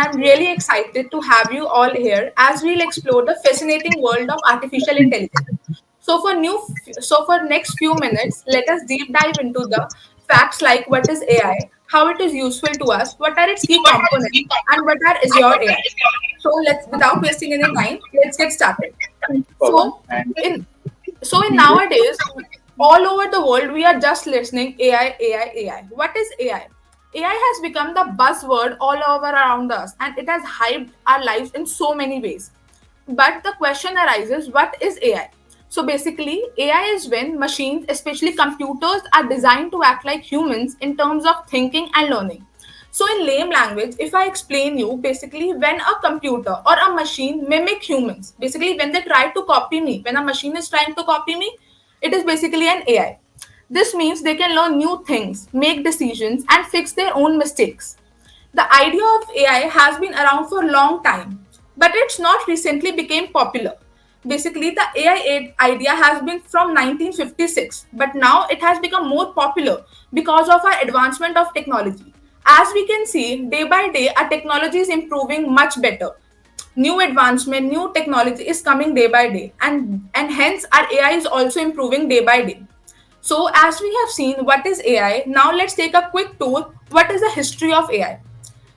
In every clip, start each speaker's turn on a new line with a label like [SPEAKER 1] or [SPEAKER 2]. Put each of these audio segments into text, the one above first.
[SPEAKER 1] I'm really excited to have you all here as we'll explore the fascinating world of artificial intelligence. So for next few minutes, let us deep dive into the facts like what is AI, how it is useful to us, what are its key components, and what are Azure AI. So let's without wasting any time, let's get started. So in in nowadays, all over the world, we are just listening AI, AI, AI. What is AI? AI has become the buzzword all over around us, and it has hyped our lives in so many ways. But the question arises, what is AI? So basically, AI is when machines, especially computers, are designed to act like humans in terms of thinking and learning. So in lame language, if I explain you, basically when a computer or a machine mimic humans, basically when they try to copy me, when a machine is trying to copy me, it is basically an AI. This means they can learn new things, make decisions, and fix their own mistakes. The idea of AI has been around for a long time, but it's not recently became popular. Basically, the AI idea has been from 1956, but now it has become more popular because of our advancement of technology. As we can see, day by day, our technology is improving much better. New advancement, new technology is coming day by day, and hence our AI is also improving day by day. So, as we have seen what is AI, now let's take a quick tour. What is the history of AI?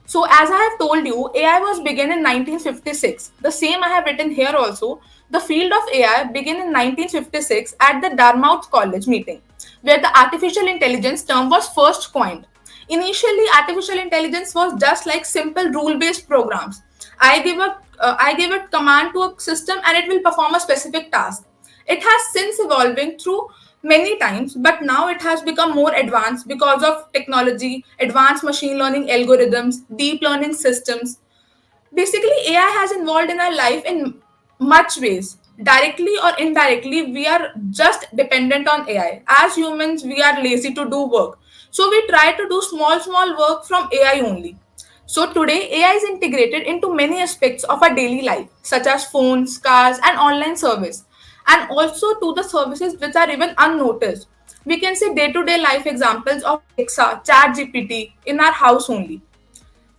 [SPEAKER 1] So, as I have told you, AI was begun in 1956. The same I have written here also. The field of AI began in 1956 at the Dartmouth College meeting, where the artificial intelligence term was first coined. Initially, artificial intelligence was just like simple rule-based programs. I give a command to a system and it will perform a specific task. It has since evolving through many times, but now it has become more advanced because of technology, advanced machine learning algorithms, deep learning systems. Basically, AI has involved in our life in much ways. Directly or indirectly, we are just dependent on AI. As humans, we are lazy to do work. So we try to do small work from AI only. So today, AI is integrated into many aspects of our daily life, such as phones, cars, and online service, and also to the services which are even unnoticed. We can see day-to-day life examples of Alexa, ChatGPT in our house only.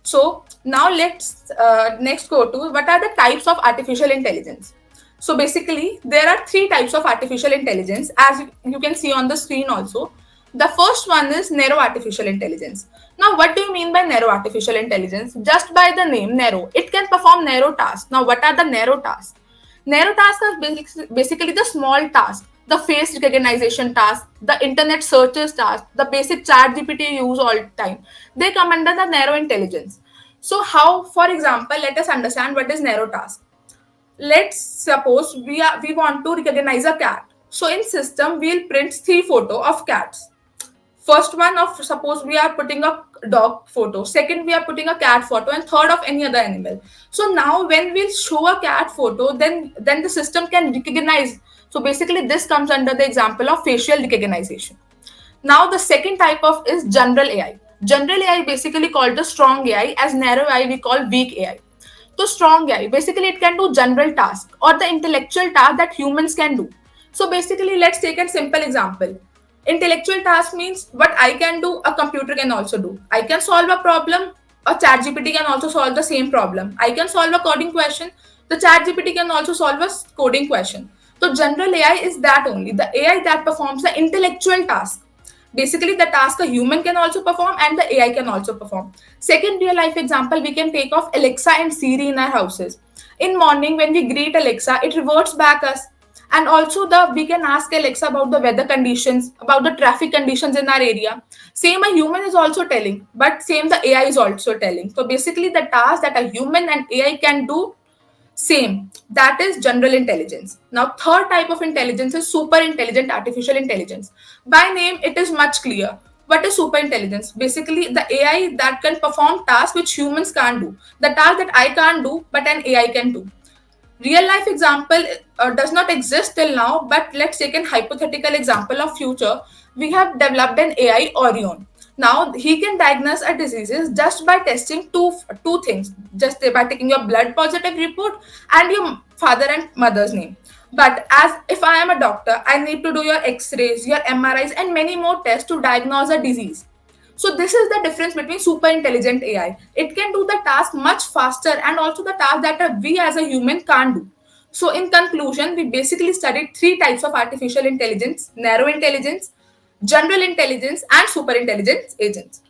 [SPEAKER 1] So now let's next go to what are the types of artificial intelligence. So basically, there are three types of artificial intelligence, as you can see on the screen also. The first one is narrow artificial intelligence. Now, what do you mean by narrow artificial intelligence? Just by the name narrow, it can perform narrow tasks. Now, what are the narrow tasks? Narrow tasks are basically the small tasks, the face recognition task, the internet searches task, the basic chat GPT you use all the time. They come under the narrow intelligence. So, how, for example, let us understand what is narrow task. Let's suppose we want to recognize a cat. So in system, we'll print three photo of cats. First one of suppose we are putting a dog photo, second we are putting a cat photo, and third of any other animal. So now when we show a cat photo, then the system can recognize. So basically this comes under the example of facial recognition. Now the second type of is general AI. General AI basically called the strong AI, as narrow AI we call weak AI. So strong AI basically it can do general task or the intellectual task that humans can do. So basically let's take a simple example. Intellectual task means what I can do, a computer can also do. I can solve a problem, a chat GPT can also solve the same problem. I can solve a coding question, the chat GPT can also solve a coding question. So general AI is that only, the AI that performs the intellectual task. Basically, the task a human can also perform and the AI can also perform. Second real life example we can take of Alexa and Siri in our houses. In morning when we greet Alexa, it reverts back us. And also the we can ask Alexa about the weather conditions, about the traffic conditions in our area. Same a human is also telling, but same the AI is also telling. So basically the task that a human and AI can do same, that is general intelligence. Now, third type of intelligence is super intelligent artificial intelligence. By name, it is much clear. What is super intelligence? Basically, the AI that can perform tasks which humans can't do. The task that I can't do, but an AI can do. Real life example does not exist till now, but let's take an hypothetical example of future. We have developed an AI Orion. Now he can diagnose a diseases just by testing two things, just by taking your blood positive report and your father and mother's name. But as if I am a doctor, I need to do your X-rays, your MRIs, and many more tests to diagnose a disease. So this is the difference between super intelligent AI. It can do the task much faster and also the task that we as a human can't do. So in conclusion, we basically studied three types of artificial intelligence: narrow intelligence, general intelligence, and super intelligence agents.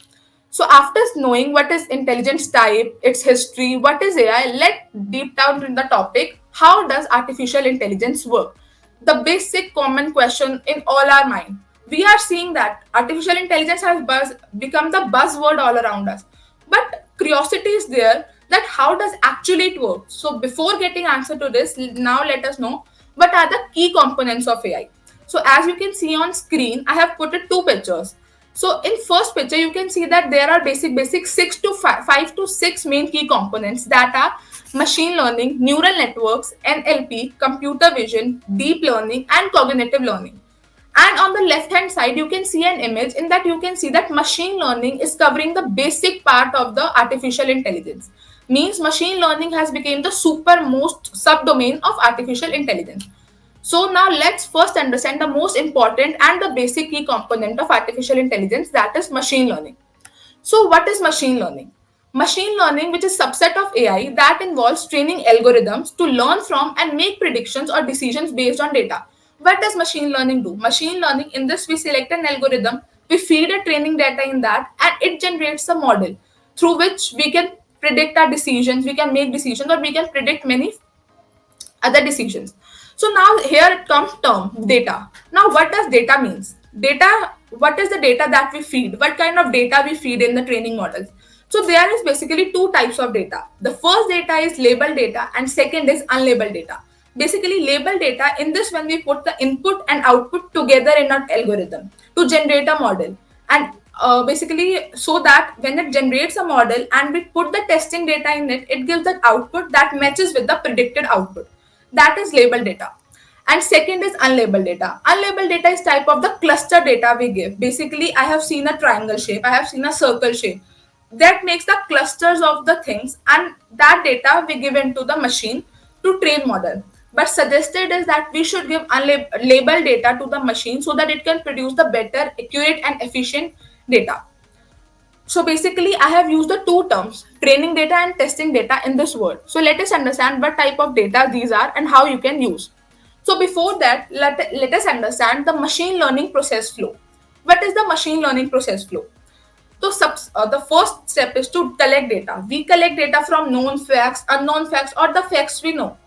[SPEAKER 1] So after knowing what is intelligence type, its history, what is AI, let deep down in the topic, how does artificial intelligence work? The basic common question in all our mind. We are seeing that artificial intelligence has become the buzzword all around us. But curiosity is there that how does actually it work? So before getting answer to this, now let us know what are the key components of AI. So as you can see on screen, I have put it two pictures. So in first picture, you can see that there are basic five to six main key components that are machine learning, neural networks, NLP, computer vision, deep learning, and cognitive learning. And on the left hand side, you can see an image in that you can see that machine learning is covering the basic part of the artificial intelligence. Means machine learning has become the super most subdomain of artificial intelligence. So now let's first understand the most important and the basic key component of artificial intelligence, that is machine learning. So what is machine learning? Machine learning, which is subset of AI that involves training algorithms to learn from and make predictions or decisions based on data. What does machine learning do? Machine learning, in this we select an algorithm, we feed a training data in that, and it generates a model through which we can predict our decisions, we can make decisions, or we can predict many other decisions. So now here it comes term data. Now what does data means? Data, what is the data that we feed? What kind of data we feed in the training models? So there is basically two types of data. The first data is labeled data and second is unlabeled data. Basically labeled data, in this when we put the input and output together in an algorithm to generate a model, and basically so that when it generates a model and we put the testing data in it, it gives that output that matches with the predicted output. That is labeled data. And second is unlabeled data. Unlabeled data is type of the cluster data we give. Basically, I have seen a triangle shape, I have seen a circle shape. That makes the clusters of the things, and that data we give into the machine to train model. But suggested is that we should give unlabeled data to the machine so that it can produce the better, accurate, and efficient data. So basically, I have used the two terms, training data and testing data, in this word. So let us understand what type of data these are and how you can use. So before that, let us understand the machine learning process flow. What is the machine learning process flow? So the first step is to collect data. We collect data from known facts, unknown facts, or the facts we know.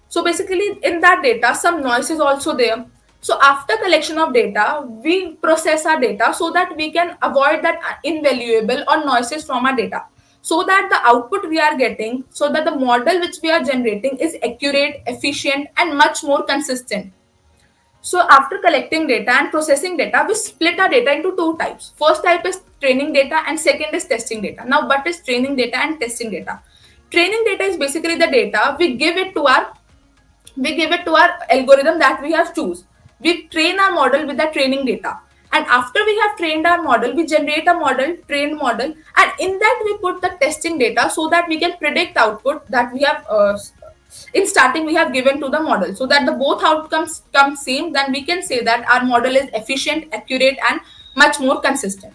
[SPEAKER 1] So basically in that data, some noise is also there. So after collection of data, we process our data so that we can avoid that invaluable or noises from our data. So that the output we are getting, so that the model which we are generating is accurate, efficient, and much more consistent. So after collecting data and processing data, we split our data into two types. First type is training data and second is testing data. Now, what is training data and testing data? Training data is basically the data we give it to our algorithm that we have choose. We train our model with the training data. And after we have trained our model, we generate a model, trained model, and in that we put the testing data so that we can predict output that we have in starting we have given to the model, so that the both outcomes come same. Then we can say that our model is efficient, accurate, and much more consistent.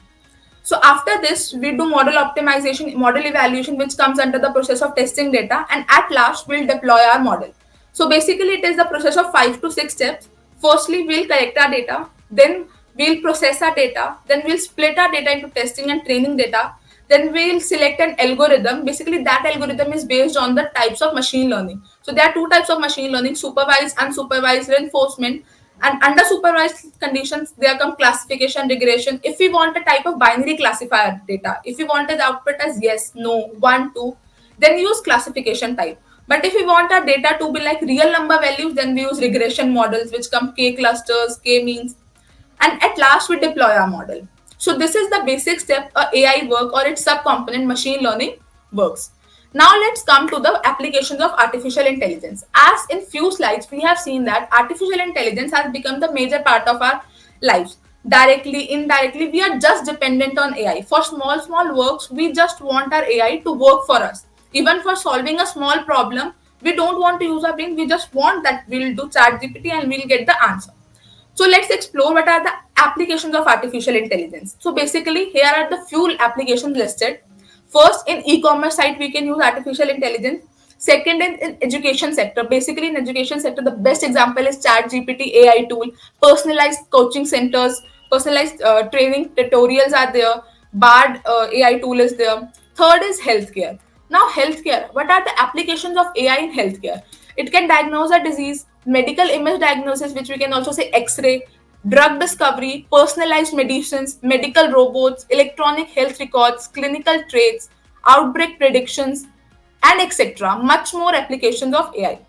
[SPEAKER 1] So after this, we do model optimization, model evaluation, which comes under the process of testing data, and at last we'll deploy our model. So basically, it is the process of 5 to 6 steps. Firstly, we'll collect our data, then we'll process our data, then we'll split our data into testing and training data. Then we'll select an algorithm. Basically, that algorithm is based on the types of machine learning. So there are two types of machine learning: supervised, unsupervised, reinforcement. And under supervised conditions, there come classification, regression. If we want a type of binary classifier data, if we want the output as yes, no, one, two, then use classification type. But if we want our data to be like real number values, then we use regression models, which come k clusters, k means, and at last we deploy our model. So this is the basic step a AI work or its subcomponent machine learning works. Now let's come to the applications of artificial intelligence. As in few slides, we have seen that artificial intelligence has become the major part of our lives. Directly, indirectly, we are just dependent on AI. For small works, we just want our AI to work for us. Even for solving a small problem, we don't want to use our brain. We just want that we'll do chat GPT and we'll get the answer. So let's explore what are the applications of artificial intelligence. So basically, here are the few applications listed. First, in e-commerce site, we can use artificial intelligence. Second, in education sector. Basically, in education sector, the best example is ChatGPT AI tool. Personalized coaching centers, personalized training tutorials are there. Bard AI tool is there. Third is healthcare. Now, healthcare. What are the applications of AI in healthcare? It can diagnose a disease, medical image diagnosis, which we can also say X-ray, drug discovery, personalized medicines, medical robots, electronic health records, clinical traits, outbreak predictions, and etc. Much more applications of AI.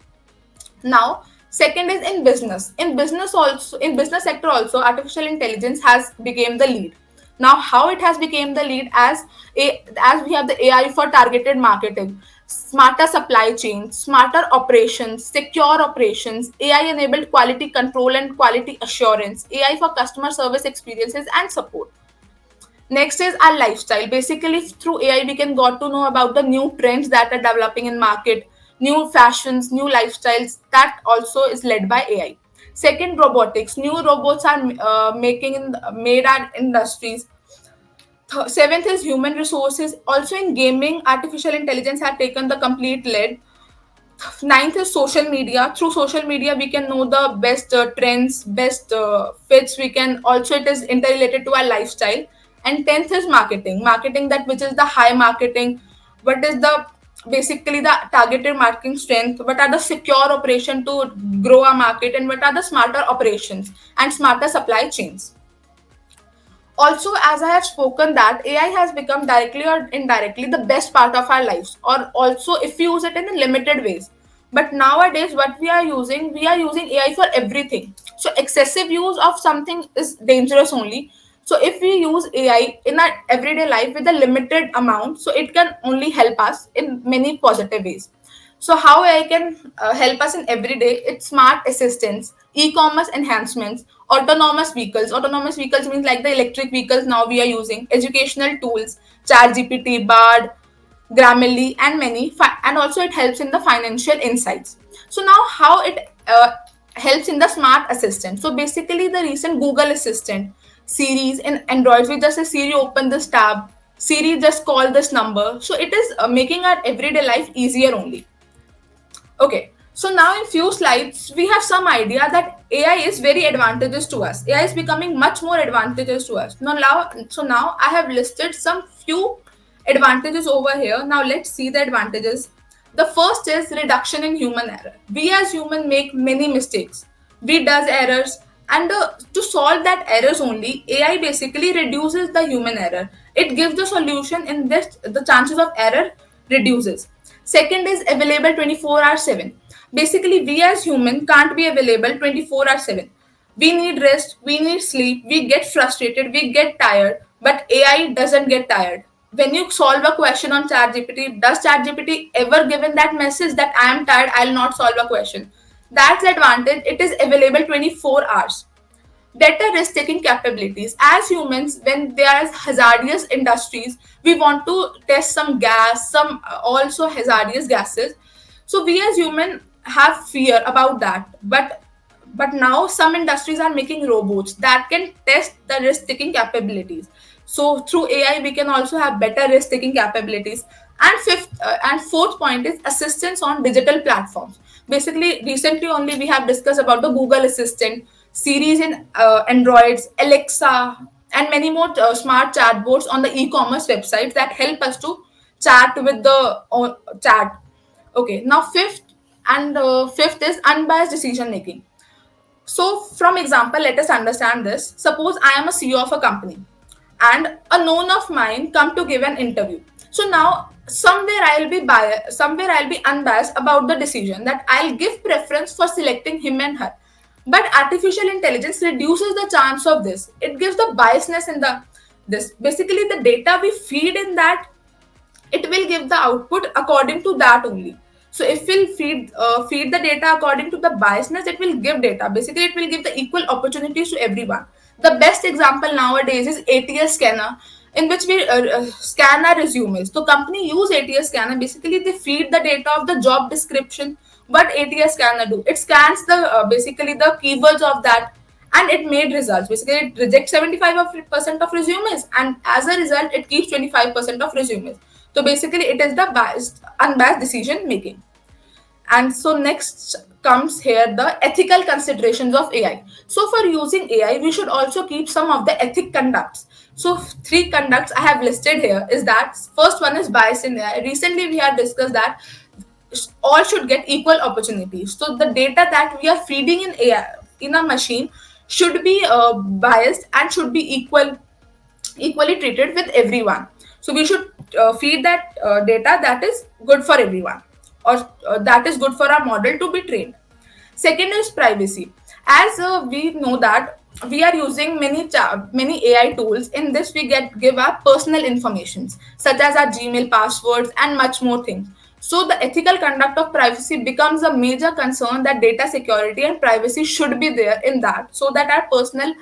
[SPEAKER 1] Now, second is in business. In business sector also, artificial intelligence has become the lead. Now, how it has become the lead as we have the AI for targeted marketing, smarter supply chain, smarter operations, secure operations, AI enabled quality control and quality assurance, AI for customer service experiences and support. Next is our lifestyle. Basically, through AI, we can got to know about the new trends that are developing in market, new fashions, new lifestyles. That also is led by AI. Second, robotics. New robots are made at industries. Seventh is human resources. Also in gaming, artificial intelligence has taken the complete lead. Ninth is social media. Through social media, we can know the best trends, best fits. We can also, it is interrelated to our lifestyle. And tenth is marketing. Marketing, that which is the high marketing. What is the basically the targeted marketing strength? What are the secure operation to grow a market? And what are the smarter operations and smarter supply chains? Also, as I have spoken, that AI has become directly or indirectly the best part of our lives, or also if we use it in limited ways. But nowadays, what we are using AI for everything. So excessive use of something is dangerous only. So if we use AI in our everyday life with a limited amount, so it can only help us in many positive ways. So how AI can help us in everyday? It's smart assistants, e-commerce enhancements, autonomous vehicles. Autonomous vehicles means like the electric vehicles now we are using. Educational tools, ChatGPT, Bard, Grammarly, and many. And also it helps in the financial insights. So now how it helps in the smart assistant. So basically the recent Google Assistant series in Android, we just say Siri open this tab, Siri just call this number. So it is making our everyday life easier only. Okay, so now in few slides, we have some idea that AI is very advantageous to us. AI is becoming much more advantageous to us. Now I have listed some few advantages over here. Now let's see the advantages. The first is reduction in human error. We as human make many mistakes. We does errors, and to solve that errors only, AI basically reduces the human error. It gives the solution in this, the chances of error reduces. Second is available 24 hours 7. Basically, we as human can't be available 24 hours 7. We need rest, we need sleep, we get frustrated, we get tired, but AI doesn't get tired. When you solve a question on ChatGPT, does ChatGPT ever given that message that I am tired, I'll not solve a question? That's the advantage. It is available 24 hours. Better risk taking capabilities. As humans, when there are hazardous industries, we want to test some gas, some also hazardous gases. So we as human have fear about that. But now some industries are making robots that can test the risk taking capabilities. So through AI, we can also have better risk taking capabilities. And fourth point is assistance on digital platforms. Basically, recently only we have discussed about the Google Assistant series in Androids, Alexa, and many more smart chatbots on the e-commerce websites that help us to chat with the chat. Okay, now fifth is unbiased decision making. So, from example, let us understand this. Suppose I am a CEO of a company and a known of mine come to give an interview. So now somewhere I'll be unbiased about the decision that I'll give preference for selecting him and her. But artificial intelligence reduces the chance of this. It gives the biasness in the this. Basically, the data we feed in that, it will give the output according to that only. So if we'll feed the data according to the biasness, it will give data. Basically, it will give the equal opportunities to everyone. The best example nowadays is ATS scanner, in which we scan our resumes. So company use ATS scanner. Basically, they feed the data of the job description. What ATS scanner do? It scans the basically the keywords of that, and it made results. Basically, it rejects 75% of resumes, and as a result, it keeps 25% of resumes. So basically, it is the unbiased decision making. And so next comes here the ethical considerations of AI. So for using AI, we should also keep some of the ethic conducts. So three conducts I have listed here is that first one is bias in AI. Recently we have discussed that all should get equal opportunities. So the data that we are feeding in AI in a machine should be biased and should be equally treated with everyone. So we should feed that data that is good for everyone, or that is good for our model to be trained. Second is privacy. As we know that we are using many AI tools. In this, we give our personal informations such as our Gmail passwords and much more things. So the ethical conduct of privacy becomes a major concern, that data security and privacy should be there in that, so that our personal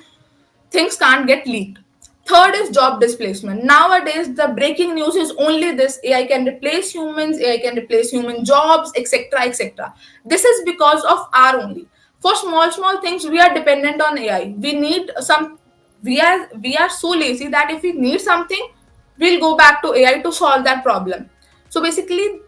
[SPEAKER 1] things can't get leaked. Third is job displacement. Nowadays, the breaking news is only this: AI can replace humans, AI can replace human jobs, etc. etc. This is because of our only. For small things, we are dependent on AI. We need some we are so lazy that if we need something, we'll go back to AI to solve that problem. So basically,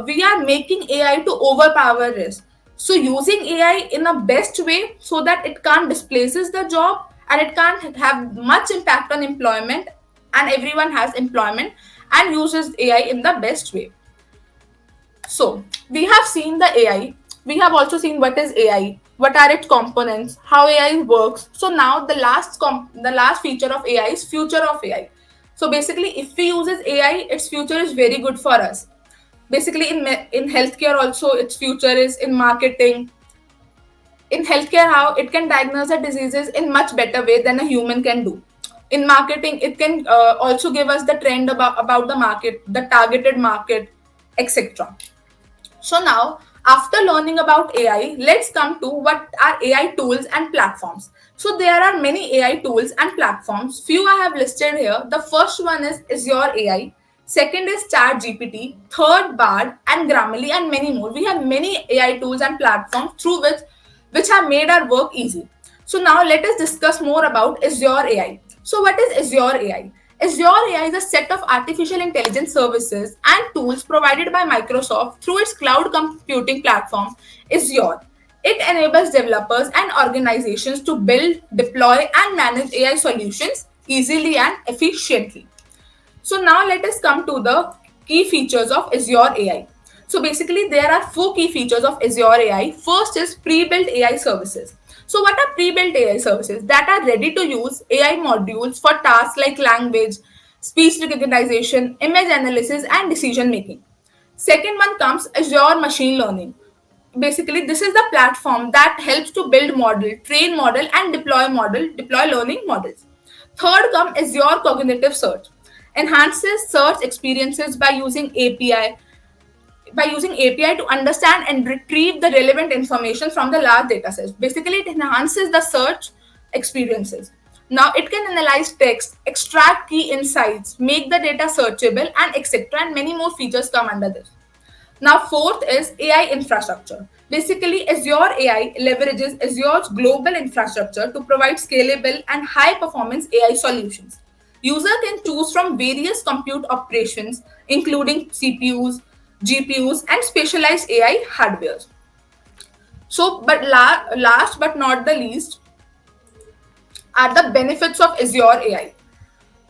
[SPEAKER 1] we are making AI to overpower us. So using AI in a best way so that it can't displaces the job and it can't have much impact on employment, and everyone has employment and uses AI in the best way. So we have seen the AI. We have also seen what is AI, what are its components, how AI works. So now the last feature of AI is future of AI. So basically, if we uses AI, its future is very good for us. Basically, in healthcare also, its future is in marketing. In healthcare, how it can diagnose the diseases in much better way than a human can do. In marketing, it can also give us the trend about the market, the targeted market, etc. So now, after learning about AI, let's come to what are AI tools and platforms. So there are many AI tools and platforms. Few I have listed here. The first one is Azure AI. Second is ChatGPT. Third, Bard and Grammarly, and many more. We have many AI tools and platforms through which have made our work easy. So now let us discuss more about Azure AI. So what is Azure AI? Azure AI is a set of artificial intelligence services and tools provided by Microsoft through its cloud computing platform, Azure. It enables developers and organizations to build, deploy, and manage AI solutions easily and efficiently. So now let us come to the key features of Azure AI. So basically, there are four key features of Azure AI. First is pre-built AI services. So what are pre-built AI services? That are ready to use AI modules for tasks like language, speech recognition, image analysis, and decision making. Second one comes Azure Machine Learning. Basically, this is the platform that helps to build model, train model, and deploy learning models. Third come Azure Cognitive Search. Enhances search experiences by using API to understand and retrieve the relevant information from the large data sets. Basically, it enhances the search experiences. Now, it can analyze text, extract key insights, make the data searchable, and etc. And many more features come under this. Now, fourth is AI infrastructure. Basically, Azure AI leverages Azure's global infrastructure to provide scalable and high performance AI solutions. User can choose from various compute operations, including CPUs, GPUs, and specialized AI hardware. So, but last but not the least are the benefits of Azure AI.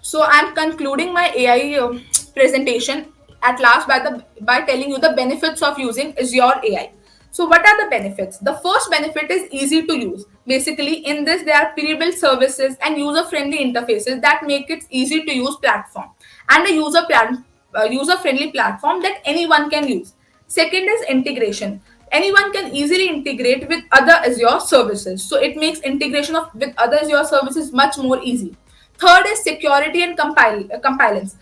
[SPEAKER 1] So I'm concluding my AI presentation at last by telling you the benefits of using Azure AI. So what are the benefits? The first benefit is easy to use. Basically, in this there are pre-built services and user-friendly interfaces that make it easy to use platform, and a user-friendly platform that anyone can use. Second is integration. Anyone can easily integrate with other Azure services. So it makes integration with other Azure services much more easy. Third is security and compliance.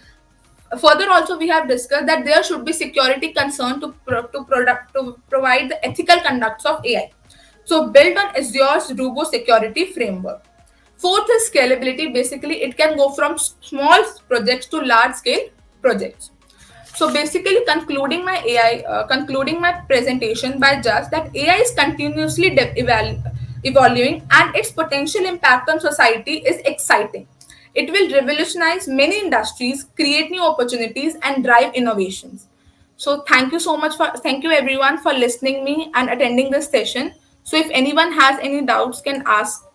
[SPEAKER 1] Further, also we have discussed that there should be security concern to provide the ethical conducts of AI. So built on Azure's Rubo security framework. Fourth is scalability. Basically, it can go from small projects to large scale projects. So basically, concluding my presentation by just that AI is continuously evolving, and its potential impact on society is exciting. It will revolutionize many industries, create new opportunities, and drive innovations. So thank you everyone for listening me and attending this session. So if anyone has any doubts, can ask